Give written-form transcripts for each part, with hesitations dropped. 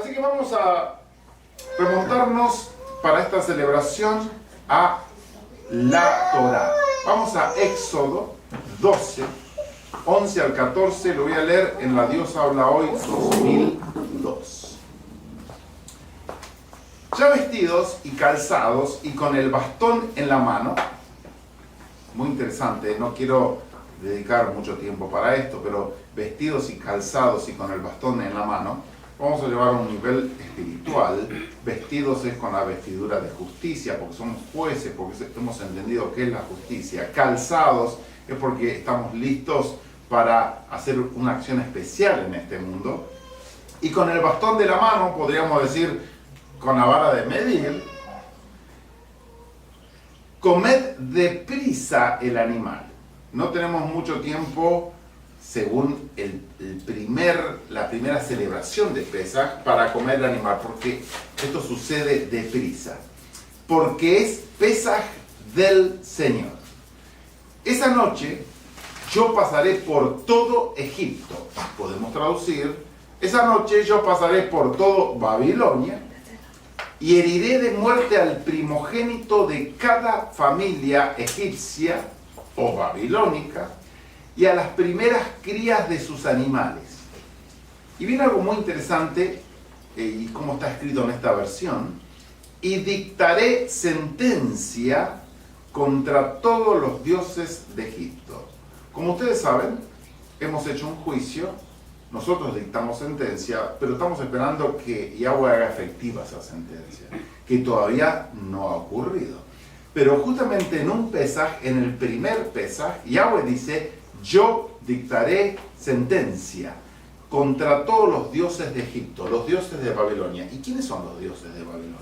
Así que vamos a remontarnos para esta celebración a la Torá. Vamos a Éxodo 12, 11 al 14, lo voy a leer en La Dios Habla Hoy 2002. Ya vestidos y calzados y con el bastón en la mano, muy interesante, no quiero dedicar mucho tiempo para esto, pero vestidos y calzados y con el bastón en la mano, vamos a llevar a un nivel espiritual. Vestidos es con la vestidura de justicia, porque somos jueces, porque hemos entendido qué es la justicia. Calzados es porque estamos listos para hacer una acción especial en este mundo. Y con el bastón de la mano, podríamos decir, con la vara de medir, comed deprisa el animal. No tenemos mucho tiempo, según la primera celebración de Pesaj, para comer el animal, porque esto sucede deprisa, porque es Pesaj del Señor. Esa noche yo pasaré por todo Egipto. Podemos traducir, esa noche yo pasaré por todo Babilonia y heriré de muerte al primogénito de cada familia egipcia o babilónica y a las primeras crías de sus animales. Y viene algo muy interesante, y como está escrito en esta versión: y dictaré sentencia contra todos los dioses de Egipto. Como ustedes saben, hemos hecho un juicio, nosotros dictamos sentencia, pero estamos esperando que Yahweh haga efectiva esa sentencia, que todavía no ha ocurrido. Pero justamente en un Pesaj, en el primer Pesaj, Yahweh dice: yo dictaré sentencia contra todos los dioses de Egipto, los dioses de Babilonia. ¿Y quiénes son los dioses de Babilonia?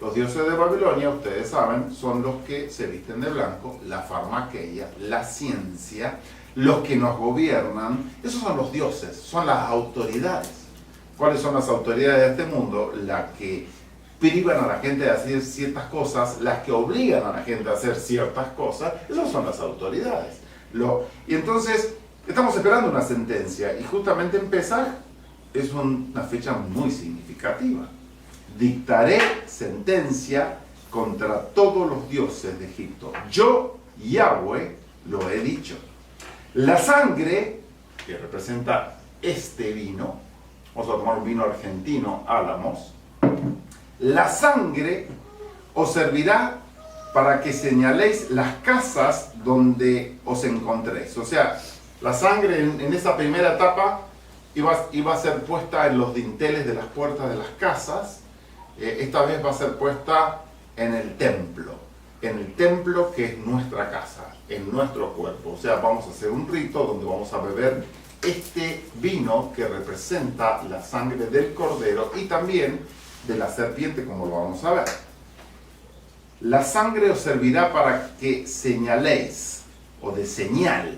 Los dioses de Babilonia, ustedes saben, son los que se visten de blanco, la farmaqueia, la ciencia, los que nos gobiernan. Esos son los dioses, son las autoridades. ¿Cuáles son las autoridades de este mundo? Las que privan a la gente de hacer ciertas cosas, las que obligan a la gente a hacer ciertas cosas. Esas son las autoridades. Y entonces estamos esperando una sentencia, y justamente en Pesaj es una fecha muy significativa. Dictaré sentencia contra todos los dioses de Egipto. Yo, Yahweh, lo he dicho. La sangre, que representa este vino, vamos a tomar un vino argentino, Álamos, la sangre os servirá para que señaléis las casas donde os encontréis. O sea, la sangre en esa primera etapa iba a ser puesta en los dinteles de las puertas de las casas. Esta vez va a ser puesta en el templo que es nuestra casa, en nuestro cuerpo. O sea, vamos a hacer un rito donde vamos a beber este vino que representa la sangre del cordero y también de la serpiente, como lo vamos a ver. La sangre os servirá para que señaléis, o de señal,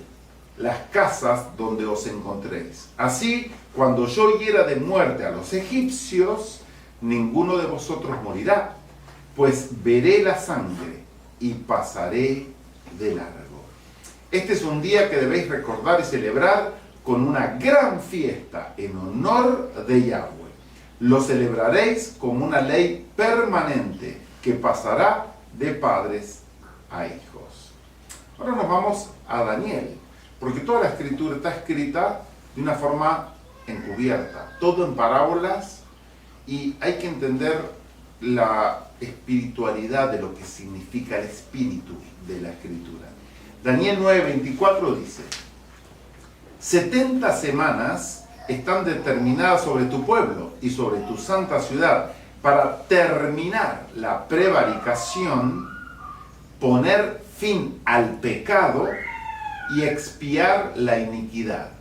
las casas donde os encontréis. Así, cuando yo hiera de muerte a los egipcios, ninguno de vosotros morirá, pues veré la sangre y pasaré de largo. Este es un día que debéis recordar y celebrar con una gran fiesta en honor de Yahweh. Lo celebraréis como una ley permanente que pasará de padres a hijos. Ahora nos vamos a Daniel, porque toda la escritura está escrita de una forma encubierta, todo en parábolas, y hay que entender la espiritualidad de lo que significa el espíritu de la escritura. Daniel 9:24 dice: 70 semanas están determinadas sobre tu pueblo y sobre tu santa ciudad para terminar la prevaricación, poner fin al pecado y expiar la iniquidad.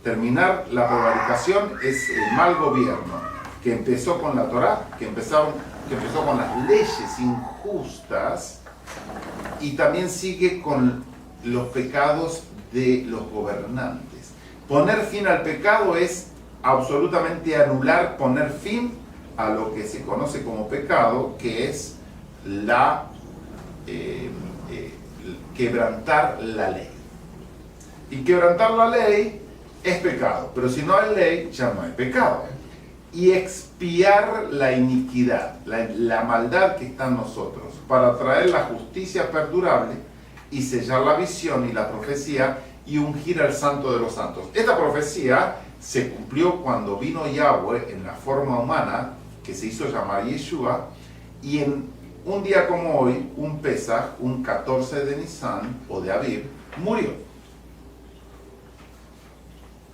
Terminar la prevaricación es el mal gobierno que empezó con la Torá, que empezó con las leyes injustas, y también sigue con los pecados de los gobernantes. Poner fin al pecado es absolutamente anular, poner fin a lo que se conoce como pecado, que es quebrantar la ley. Y quebrantar la ley es pecado, pero si no hay ley, ya no hay pecado. y expiar la iniquidad, la maldad que está en nosotros, para traer la justicia perdurable y sellar la visión y la profecía y ungir al Santo de los Santos. Esta profecía se cumplió cuando vino Yahweh en la forma humana, que se hizo llamar Yeshua, y en un día como hoy, un Pesaj, un 14 de Nisan o de Aviv, murió.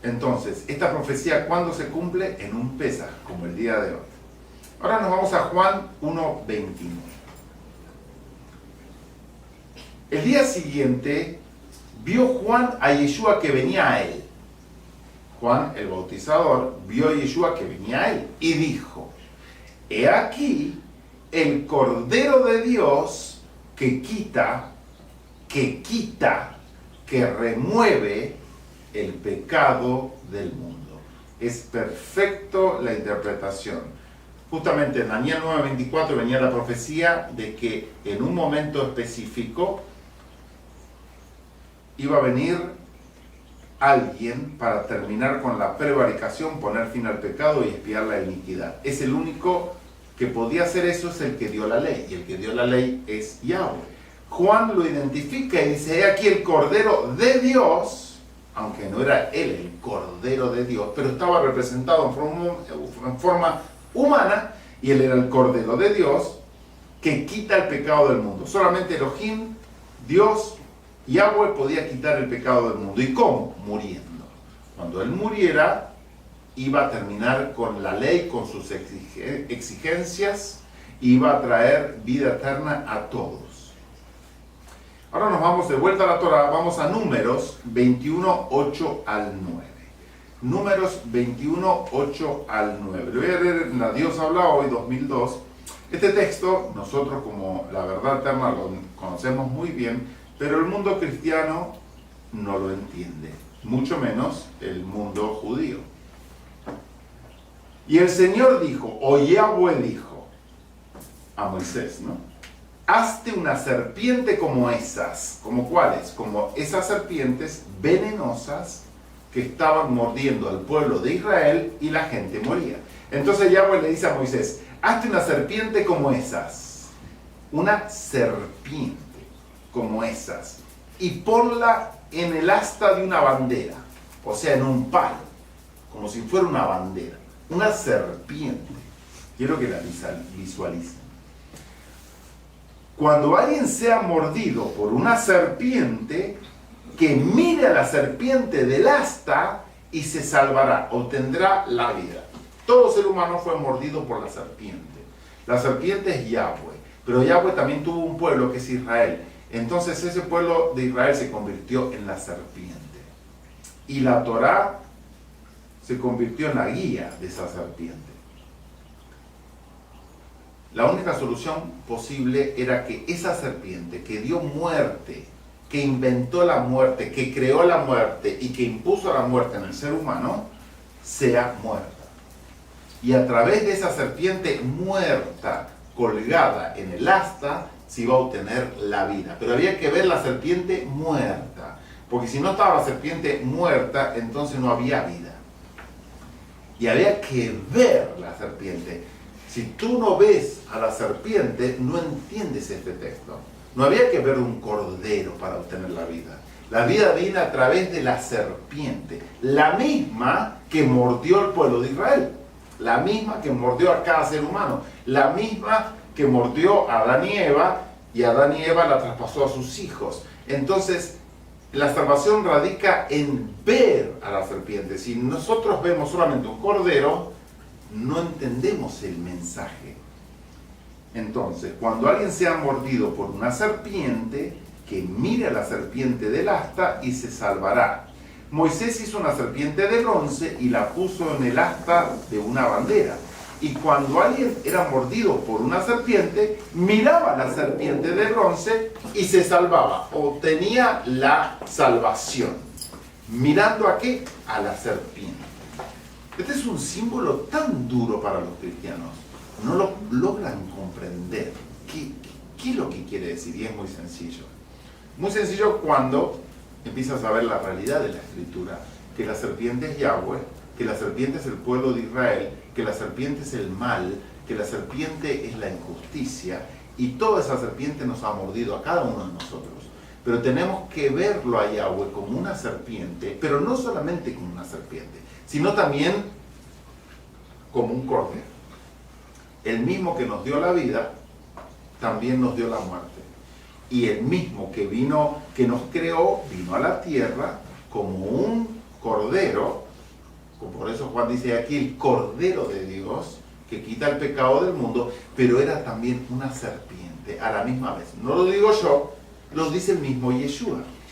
Entonces, esta profecía, ¿cuándo se cumple? En un Pesaj, como el día de hoy. Ahora nos vamos a Juan 1:29. El día siguiente, vio Juan a Yeshua que venía a él. Juan, el bautizador, vio a Yeshua que venía a él y dijo: he aquí el Cordero de Dios que quita, que remueve el pecado del mundo. Es perfecto la interpretación. Justamente en Daniel 9:24 venía la profecía de que en un momento específico iba a venir alguien para terminar con la prevaricación, poner fin al pecado y expiar la iniquidad. Es el único que podía hacer eso, es el que dio la ley, y el que dio la ley es Yahweh. Juan lo identifica y dice: he aquí el Cordero de Dios, aunque no era él el Cordero de Dios, pero estaba representado en forma humana, y él era el Cordero de Dios que quita el pecado del mundo. Solamente Elohim, Dios, Yahweh, podía quitar el pecado del mundo. ¿Y cómo? Muriendo. Cuando él muriera, iba a terminar con la ley, con sus exigencias, iba a traer vida eterna a todos. Ahora nos vamos de vuelta a la Torah, vamos a Números 21, 8 al 9. Números 21, 8 al 9. Lo voy a leer en la Dios habla hoy, 2002. Este texto, nosotros como la verdad eterna lo conocemos muy bien, pero el mundo cristiano no lo entiende, mucho menos el mundo judío. Y el Señor dijo, o Yahweh dijo a Moisés, ¿no? Hazte una serpiente como esas. ¿Como cuáles? Como esas serpientes venenosas que estaban mordiendo al pueblo de Israel y la gente moría. Entonces Yahweh le dice a Moisés, hazte una serpiente como esas. Una serpiente como esas. Y ponla en el asta de una bandera. O sea, en un palo. Como si fuera una bandera. Una serpiente. Quiero que la visualicen. Cuando alguien sea mordido por una serpiente, que mire a la serpiente del asta y se salvará, obtendrá la vida. Todo ser humano fue mordido por la serpiente. La serpiente es Yahweh, pero Yahweh también tuvo un pueblo que es Israel. Entonces ese pueblo de Israel se convirtió en la serpiente. Y la Torá se convirtió en la guía de esa serpiente. La única solución posible era que esa serpiente que dio muerte, que inventó la muerte, que creó la muerte y que impuso la muerte en el ser humano, sea muerta. Y a través de esa serpiente muerta, colgada en el asta, se iba a obtener la vida. Pero había que ver la serpiente muerta, porque si no estaba la serpiente muerta, entonces no había vida. Y había que ver la serpiente. Si tú no ves a la serpiente, no entiendes este texto. No había que ver un cordero para obtener la vida. La vida viene a través de la serpiente, la misma que mordió al pueblo de Israel, la misma que mordió a cada ser humano, la misma que mordió a Adán y Adán y Eva la traspasó a sus hijos. Entonces, la salvación radica en ver a la serpiente. Si nosotros vemos solamente un cordero, no entendemos el mensaje. Entonces, cuando alguien sea mordido por una serpiente, que mire a la serpiente del asta y se salvará. Moisés hizo una serpiente de bronce y la puso en el asta de una bandera. Y cuando alguien era mordido por una serpiente, miraba la serpiente de bronce y se salvaba, obtenía la salvación. ¿Mirando a qué? A la serpiente. Este es un símbolo tan duro para los cristianos. No lo logran comprender. ¿Qué es lo que quiere decir? Y es muy sencillo. Muy sencillo cuando empiezas a ver la realidad de la Escritura. Que la serpiente es Yahweh, que la serpiente es el pueblo de Israel que la serpiente es el mal, que la serpiente es la injusticia, y toda esa serpiente nos ha mordido a cada uno de nosotros. Pero tenemos que verlo a Yahweh como una serpiente, pero no solamente como una serpiente, sino también como un cordero. El mismo que nos dio la vida, también nos dio la muerte. Y el mismo que vino, que nos creó, vino a la tierra como un cordero. Por eso Juan dice aquí el cordero de Dios, que quita el pecado del mundo, pero era también una serpiente a la misma vez. No lo digo yo, lo dice el mismo Yeshua.